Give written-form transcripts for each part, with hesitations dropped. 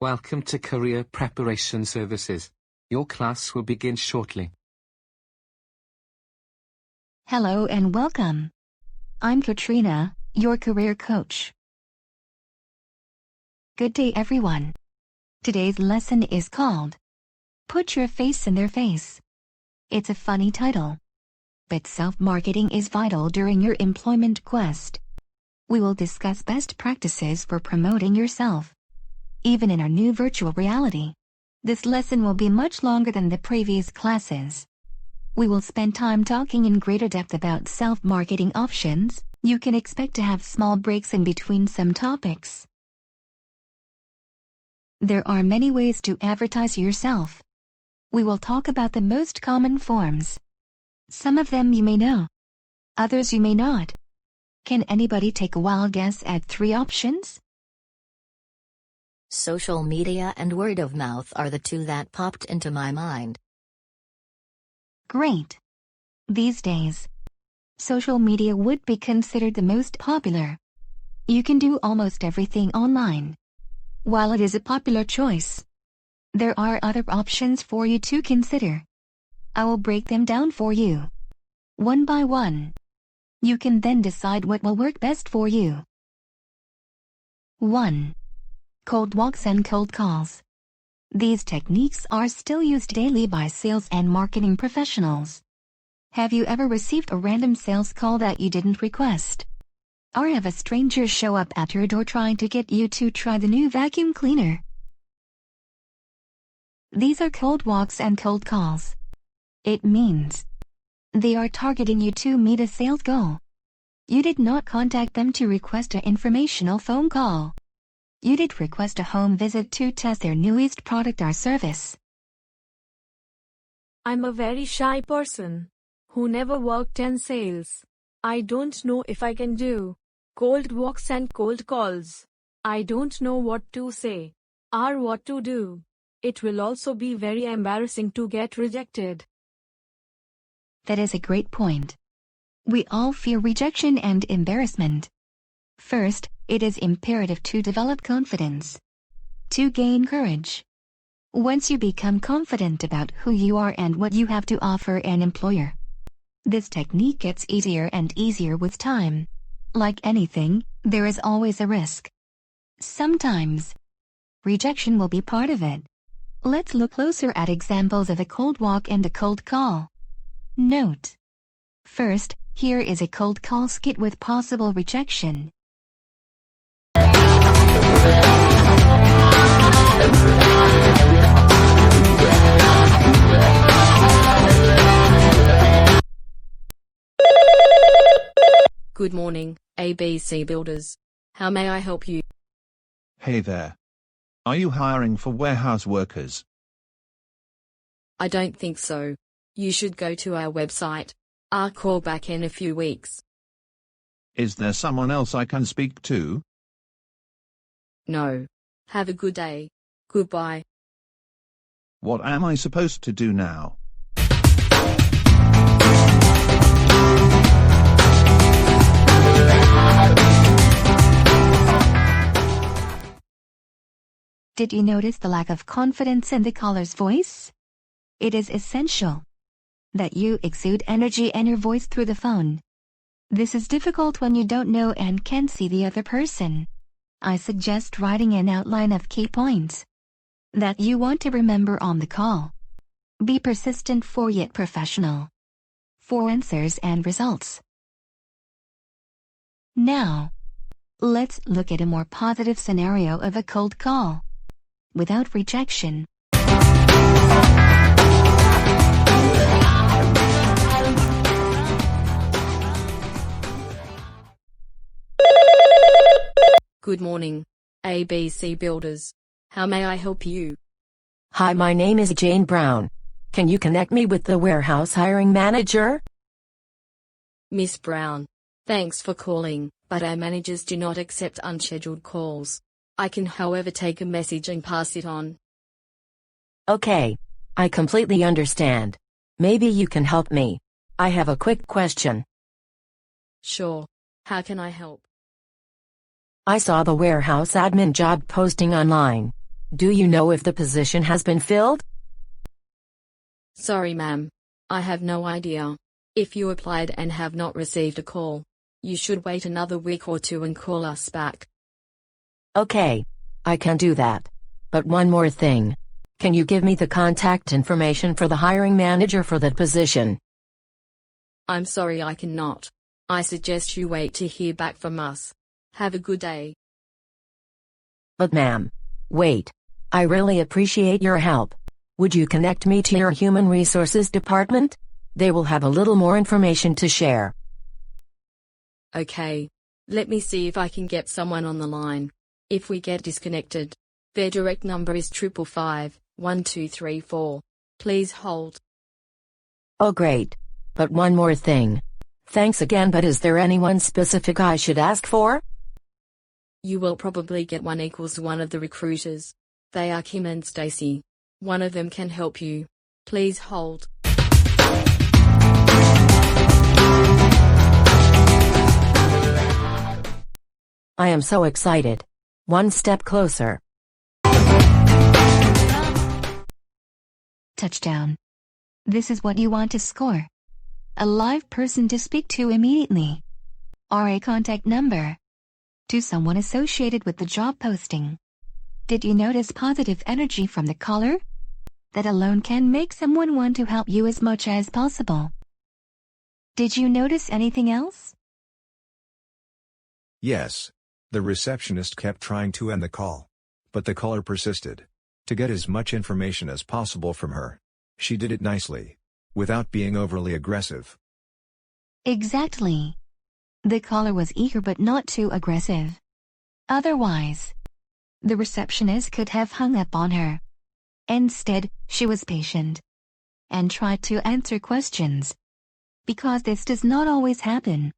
Welcome to Career Preparation Services. Your class will begin shortly. Hello and welcome. I'm Katrina, your career coach. Good day, everyone. Today's lesson is called Put Your Face in Their Face. It's a funny title, but self-marketing is vital during your employment quest. We will discuss best practices for promoting yourself, even in our new virtual reality. This lesson will be much longer than the previous classes. We will spend time talking in greater depth about self-marketing options. You can expect to have small breaks in between some topics. There are many ways to advertise yourself. We will talk about the most common forms. Some of them you may know, others you may not. Can anybody take a wild guess at 3 options? Social media and word of mouth are the 2 that popped into my mind. Great. These days, social media would be considered the most popular. You can do almost everything online. While it is a popular choice, there are other options for you to consider. I will break them down for you, one by one. You can then decide what will work best for you. 1. Cold walks and cold calls. These techniques are still used daily by sales and marketing professionals. Have you ever received a random sales call that you didn't request? Or have a stranger show up at your door trying to get you to try the new vacuum cleaner? These are cold walks and cold calls. It means they are targeting you to meet a sales goal. You did not contact them to request an informational phone call. You did request a home visit to test their newest product or service. I'm a very shy person who never worked in sales. I don't know if I can do cold walks and cold calls. I don't know what to say or what to do. It will also be very embarrassing to get rejected. That is a great point. We all fear rejection and embarrassment. First, it is imperative to develop confidence, to gain courage. Once you become confident about who you are and what you have to offer an employer, this technique gets easier and easier with time. Like anything, there is always a risk. Sometimes, rejection will be part of it. Let's look closer at examples of a cold walk and a cold call. Note. First, here is a cold call skit with possible rejection. Good morning, ABC Builders. How may I help you? Hey there. Are you hiring for warehouse workers? I don't think so. You should go to our website. I'll call back in a few weeks. Is there someone else I can speak to? No. Have a good day. Goodbye. What am I supposed to do now? Did you notice the lack of confidence in the caller's voice? It is essential that you exude energy and your voice through the phone. This is difficult when you don't know and can't see the other person. I suggest writing an outline of key points that you want to remember on the call. Be persistent yet professional. 4 answers and results. Now, let's look at a more positive scenario of a cold call without rejection. Good morning, ABC Builders. How may I help you? Hi, my name is Jane Brown. Can you connect me with the warehouse hiring manager? Miss Brown, thanks for calling, but our managers do not accept unscheduled calls. I can, however, take a message and pass it on. Okay. I completely understand. Maybe you can help me. I have a quick question. Sure. How can I help? I saw the warehouse admin job posting online. Do you know if the position has been filled? Sorry, ma'am. I have no idea. If you applied and have not received a call, you should wait another week or two and call us back. Okay, I can do that. But one more thing. Can you give me the contact information for the hiring manager for that position? I'm sorry, I cannot. I suggest you wait to hear back from us. Have a good day. But ma'am, wait. I really appreciate your help. Would you connect me to your human resources department? They will have a little more information to share. Okay. Let me see if I can get someone on the line. If we get disconnected, their direct number is 555-1234. Please hold. Oh great. But one more thing. Thanks again, but is there anyone specific I should ask for? You will probably get one of the recruiters. They are Kim and Stacy. One of them can help you. Please hold. I am so excited. One step closer. Touchdown. This is what you want to score. A live person to speak to immediately. Or a contact number. To someone associated with the job posting. Did you notice positive energy from the caller? That alone can make someone want to help you as much as possible. Did you notice anything else? Yes. The receptionist kept trying to end the call. But the caller persisted. To get as much information as possible from her. She did it nicely. Without being overly aggressive. Exactly. The caller was eager but not too aggressive. Otherwise, the receptionist could have hung up on her. Instead, she was patient and tried to answer questions. Because this does not always happen.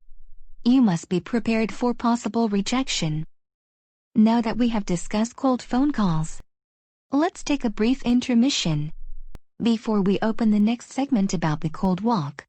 You must be prepared for possible rejection. Now that we have discussed cold phone calls, let's take a brief intermission before we open the next segment about the cold walk.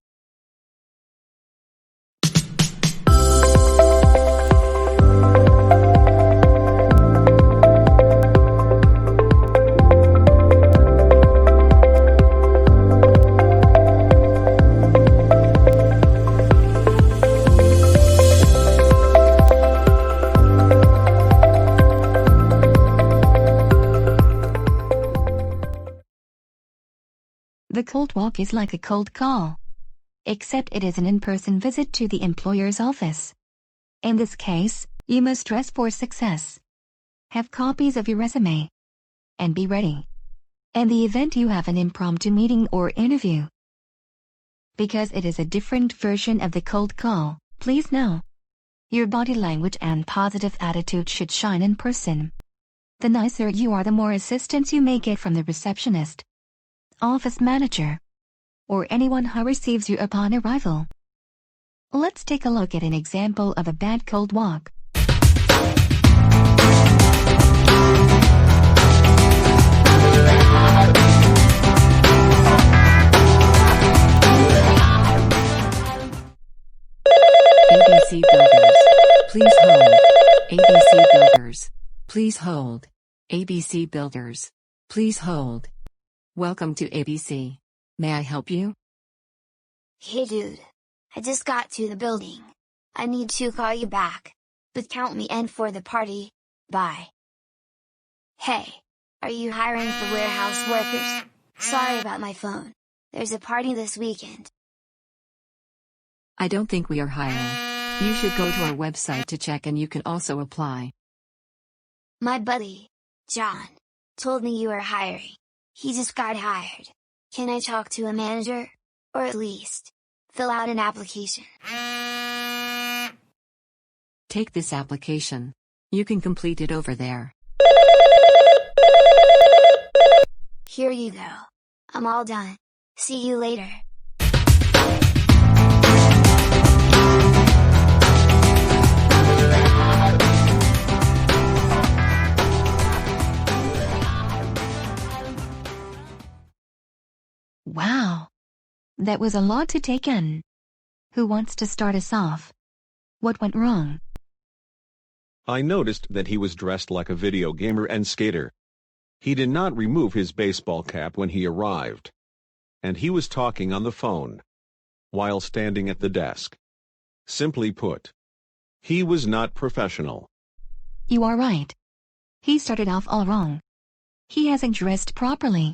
The cold walk is like a cold call, except it is an in-person visit to the employer's office. In this case, you must dress for success. Have copies of your resume. And be ready. In the event you have an impromptu meeting or interview. Because it is a different version of the cold call, please know. Your body language and positive attitude should shine in person. The nicer you are, the more assistance you may get from the receptionist, office manager, or anyone who receives you upon arrival. Let's take a look at an example of a bad cold walk. ABC Builders. Please hold. ABC Builders. Please hold. ABC Builders. Please hold. Welcome to ABC. May I help you? Hey dude. I just got to the building. I need to call you back. But count me in for the party. Bye. Hey. Are you hiring for warehouse workers? Sorry about my phone. There's a party this weekend. I don't think we are hiring. You should go to our website to check, and you can also apply. My buddy, John, told me you are hiring. He just got hired. Can I talk to a manager? Or at least, fill out an application? Take this application. You can complete it over there. Here you go. I'm all done. See you later. Wow. That was a lot to take in. Who wants to start us off? What went wrong? I noticed that he was dressed like a video gamer and skater. He did not remove his baseball cap when he arrived. And he was talking on the phone while standing at the desk. Simply put, he was not professional. You are right. He started off all wrong. He hasn't dressed properly.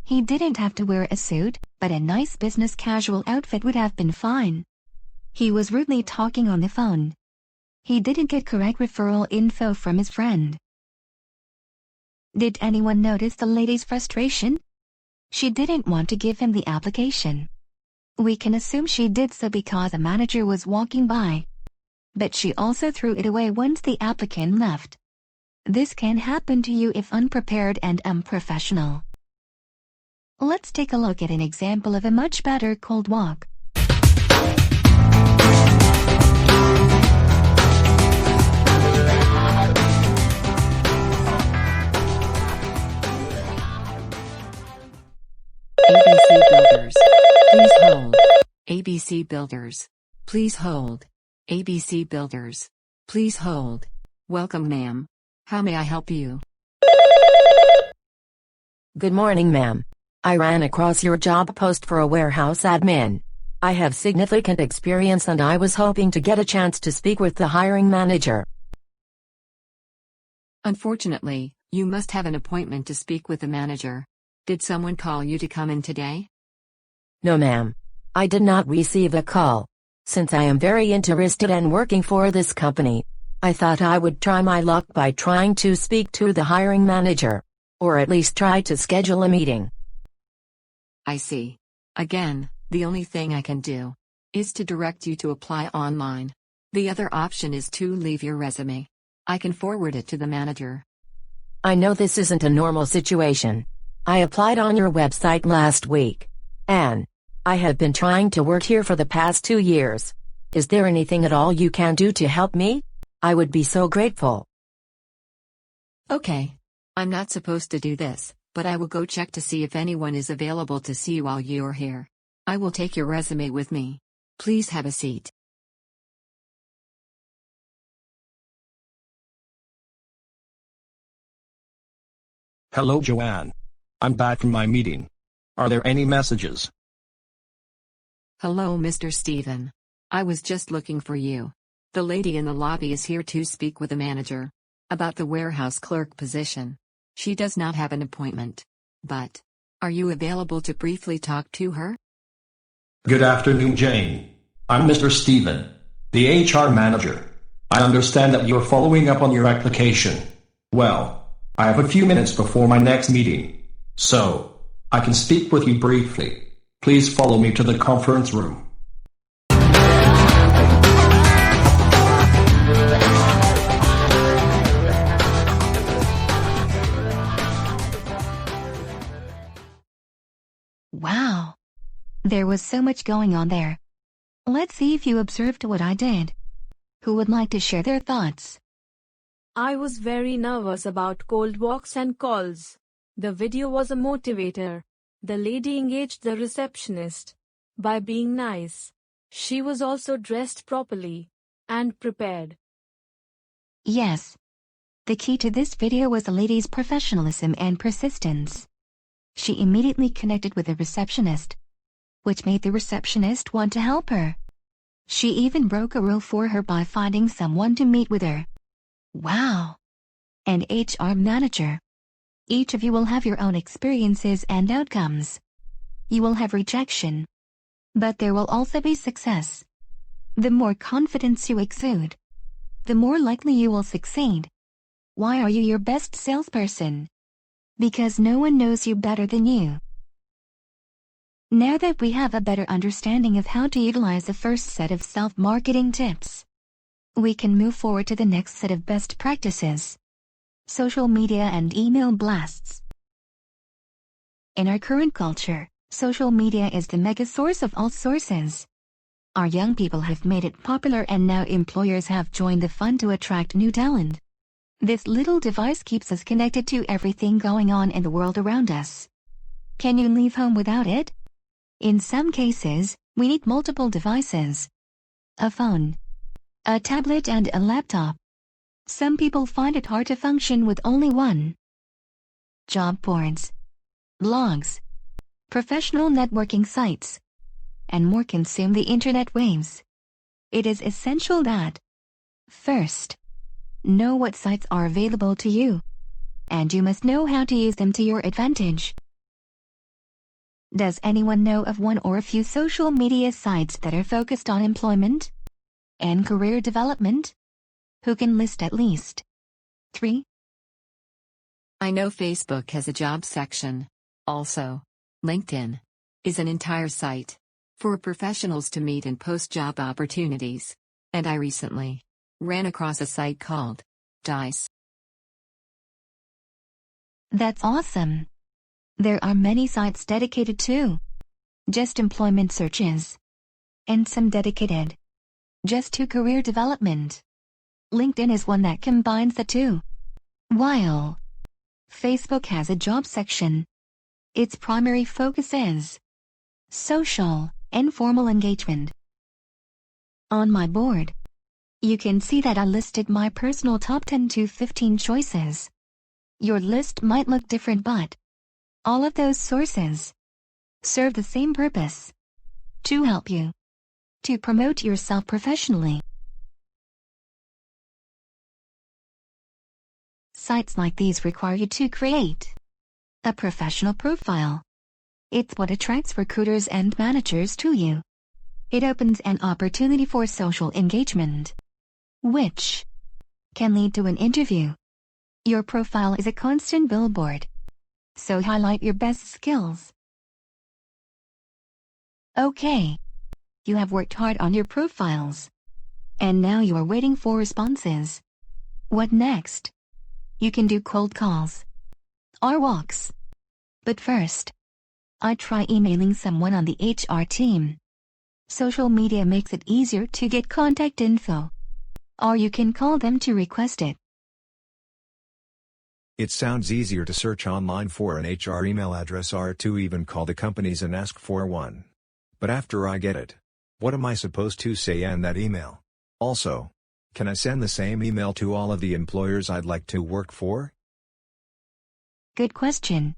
He didn't have to wear a suit, but a nice business casual outfit would have been fine. He was rudely talking on the phone. He didn't get correct referral info from his friend. Did anyone notice the lady's frustration? She didn't want to give him the application. We can assume she did so because a manager was walking by. But she also threw it away once the applicant left. This can happen to you if unprepared and unprofessional. Let's take a look at an example of a much better cold walk. ABC Builders. Please hold. ABC Builders. Please hold. ABC Builders. Please hold. Welcome, ma'am. How may I help you? Good morning, ma'am. I ran across your job post for a warehouse admin. I have significant experience and I was hoping to get a chance to speak with the hiring manager. Unfortunately, you must have an appointment to speak with the manager. Did someone call you to come in today? No, ma'am. I did not receive a call. Since I am very interested in working for this company, I thought I would try my luck by trying to speak to the hiring manager, or at least try to schedule a meeting. I see. Again, the only thing I can do is to direct you to apply online. The other option is to leave your resume. I can forward it to the manager. I know this isn't a normal situation. I applied on your website last week, and I have been trying to work here for the past 2 years. Is there anything at all you can do to help me? I would be so grateful. Okay. I'm not supposed to do this, but I will go check to see if anyone is available to see you while you're here. I will take your resume with me. Please have a seat. Hello, Joanne. I'm back from my meeting. Are there any messages? Hello, Mr. Steven. I was just looking for you. The lady in the lobby is here to speak with the manager about the warehouse clerk position. She does not have an appointment. But are you available to briefly talk to her? Good afternoon, Jane. I'm Mr. Steven, the HR manager. I understand that you're following up on your application. Well, I have a few minutes before my next meeting, so I can speak with you briefly. Please follow me to the conference room. Wow. There was so much going on there. Let's see if you observed what I did. Who would like to share their thoughts? I was very nervous about cold walks and calls. The video was a motivator. The lady engaged the receptionist by being nice. She was also dressed properly and prepared. Yes. The key to this video was the lady's professionalism and persistence. She immediately connected with the receptionist, which made the receptionist want to help her. She even broke a rule for her by finding someone to meet with her. Wow! An HR manager. Each of you will have your own experiences and outcomes. You will have rejection, but there will also be success. The more confidence you exude, the more likely you will succeed. Why are you your best salesperson? Because no one knows you better than you. Now that we have a better understanding of how to utilize the first set of self-marketing tips, we can move forward to the next set of best practices: social media and email blasts. In our current culture, social media is the mega source of all sources. Our young people have made it popular and now employers have joined the fun to attract new talent. This little device keeps us connected to everything going on in the world around us. Can you leave home without it? In some cases, we need multiple devices: a phone, a tablet and a laptop. Some people find it hard to function with only one. job boards, blogs, professional networking sites, and more consume the internet waves. It is essential that, first, know what sites are available to you, and you must know how to use them to your advantage. Does anyone know of one or a few social media sites that are focused on employment and career development? Who can list at least 3? I know Facebook has a job section. Also, LinkedIn is an entire site for professionals to meet and post job opportunities. And I recently ran across a site called Dice. That's awesome. There are many sites dedicated to just employment searches, and some dedicated just to career development. LinkedIn is one that combines the two. While Facebook has a job section, its primary focus is social and formal engagement. On my board, you can see that I listed my personal top 10 to 15 choices. Your list might look different, but all of those sources serve the same purpose: to help you to promote yourself professionally. Sites like these require you to create a professional profile. It's what attracts recruiters and managers to you. It opens an opportunity for social engagement, which can lead to an interview. Your profile is a constant billboard, so highlight your best skills. Okay, you have worked hard on your profiles, and now you are waiting for responses. What next? You can do cold calls or walks. But first, I try emailing someone on the HR team. Social media makes it easier to get contact info, or you can call them to request it. It sounds easier to search online for an HR email address or to even call the companies and ask for one. But after I get it, what am I supposed to say in that email? Also, can I send the same email to all of the employers I'd like to work for? Good question.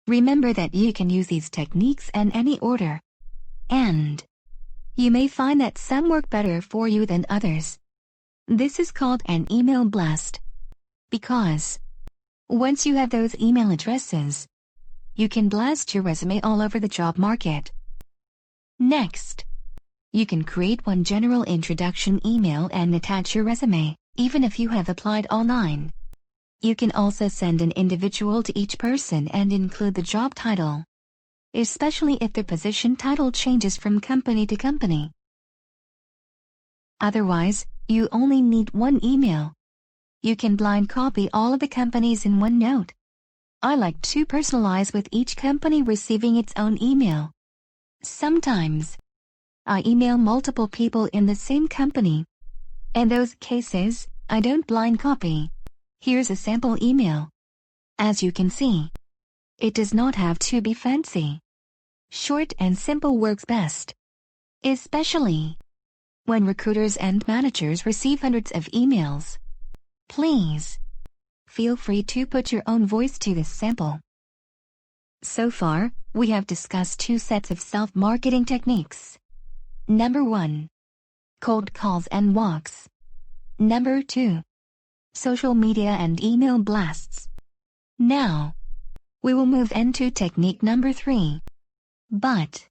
Remember that you can use these techniques in any order, and you may find that some work better for you than others. This is called an email blast, because once you have those email addresses, you can blast your resume all over the job market. Next, you can create one general introduction email and attach your resume, even if you have applied online. You can also send an individual to each person and include the job title, especially if the position title changes from company to company. Otherwise, you only need one email. You can blind copy all of the companies in one note. I like to personalize with each company receiving its own email. Sometimes, I email multiple people in the same company. In those cases, I don't blind copy. Here's a sample email. As you can see, it does not have to be fancy. Short and simple works best, especially when recruiters and managers receive hundreds of emails. Please feel free to put your own voice to this sample. So far, we have discussed 2 sets of self-marketing techniques. Number 1, cold calls and walks. Number 2, social media and email blasts. Now, we will move into technique number 3. But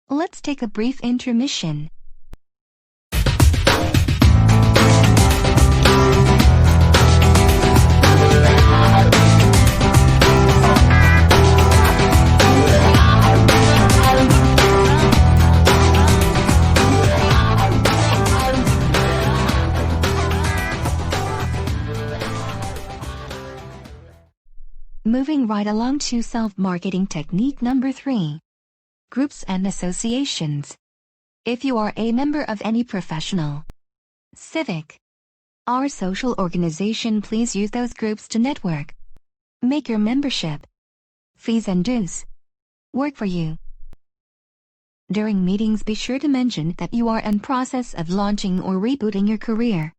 let's take a brief intermission. Moving right along to self-marketing technique number 3. Groups and associations. If you are a member of any professional, civic, or social organization, please use those groups to network. Make your membership fees and dues work for you. During meetings, be sure to mention that you are in process of launching or rebooting your career.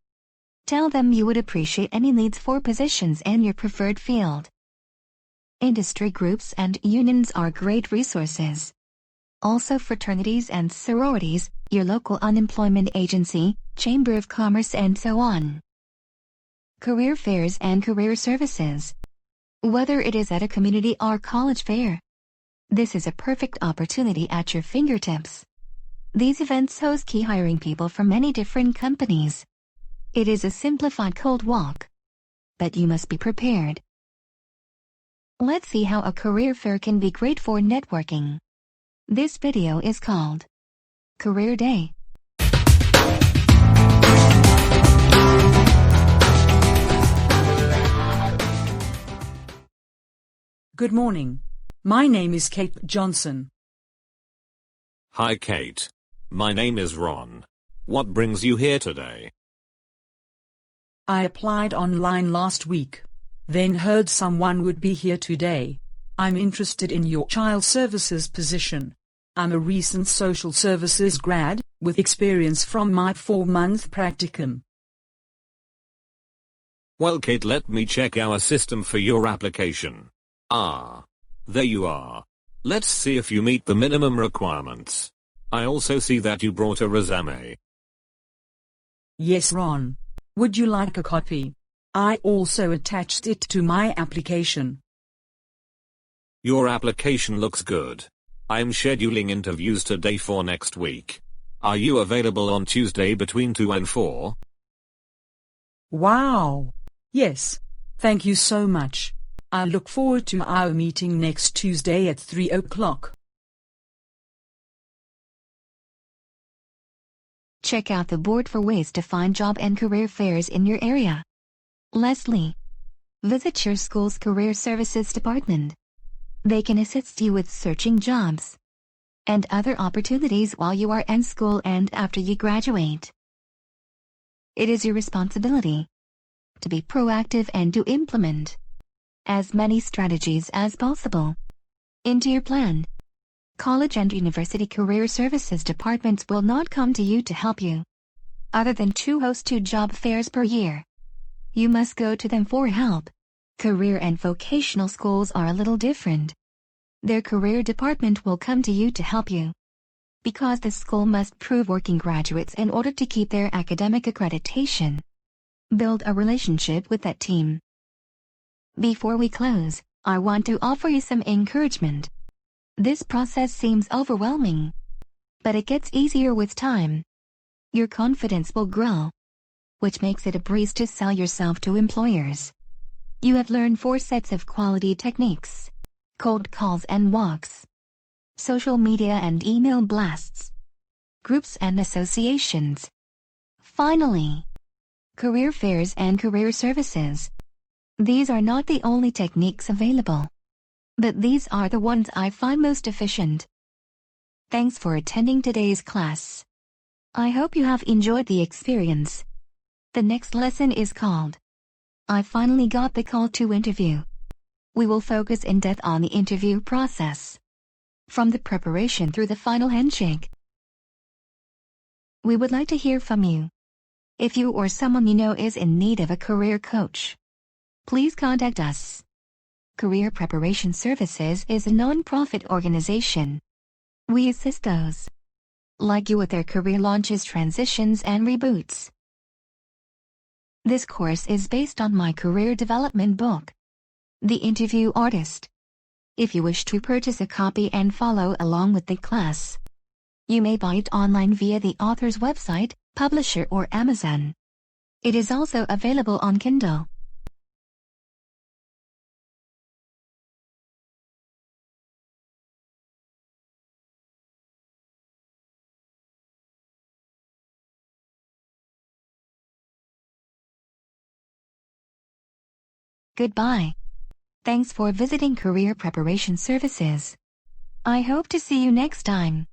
Tell them you would appreciate any leads for positions in your preferred field. Industry groups and unions are great resources. Also fraternities and sororities, your local unemployment agency, chamber of commerce and so on. Career fairs and career services. Whether it is at a community or college fair, this is a perfect opportunity at your fingertips. These events host key hiring people from many different companies. It is a simplified cold walk, but you must be prepared. Let's see how a career fair can be great for networking. This video is called Career Day. Good morning. My name is Kate Johnson. Hi Kate. My name is Ron. What brings you here today? I applied online last week, then heard someone would be here today. I'm interested in your child services position. I'm a recent social services grad, with experience from my 4-month practicum. Well Kate, let me check our system for your application. Ah. There you are. Let's see if you meet the minimum requirements. I also see that you brought a resume. Yes, Ron. Would you like a copy? I also attached it to my application. Your application looks good. I'm scheduling interviews today for next week. Are you available on Tuesday between 2 and 4? Wow. Yes. Thank you so much. I look forward to our meeting next Tuesday at 3 o'clock. Check out the board for ways to find job and career fairs in your area. Leslie. Visit your school's career services department. They can assist you with searching jobs and other opportunities while you are in school and after you graduate. It is your responsibility to be proactive and to implement as many strategies as possible into your plan. College and university career services departments will not come to you to help you, other than to host 2 job fairs per year. You must go to them for help. Career and vocational schools are a little different. Their career department will come to you to help you, because the school must prove working graduates in order to keep their academic accreditation. Build a relationship with that team. Before we close, I want to offer you some encouragement. This process seems overwhelming, but it gets easier with time. Your confidence will grow, which makes it a breeze to sell yourself to employers. You have learned 4 sets of quality techniques: cold calls and walks, social media and email blasts, groups and associations. Finally, career fairs and career services. These are not the only techniques available, but these are the ones I find most efficient. Thanks for attending today's class. I hope you have enjoyed the experience. The next lesson is called I Finally Got the Call to Interview. We will focus in depth on the interview process, from the preparation through the final handshake. We would like to hear from you. If you or someone you know is in need of a career coach, please contact us. Career Preparation Services is a non-profit organization. We assist those like you with their career launches, transitions, and reboots. This course is based on my career development book, The Interview Artist. If you wish to purchase a copy and follow along with the class, you may buy it online via the author's website, publisher, or Amazon. It is also available on Kindle. Goodbye. Thanks for visiting Career Preparation Services. I hope to see you next time.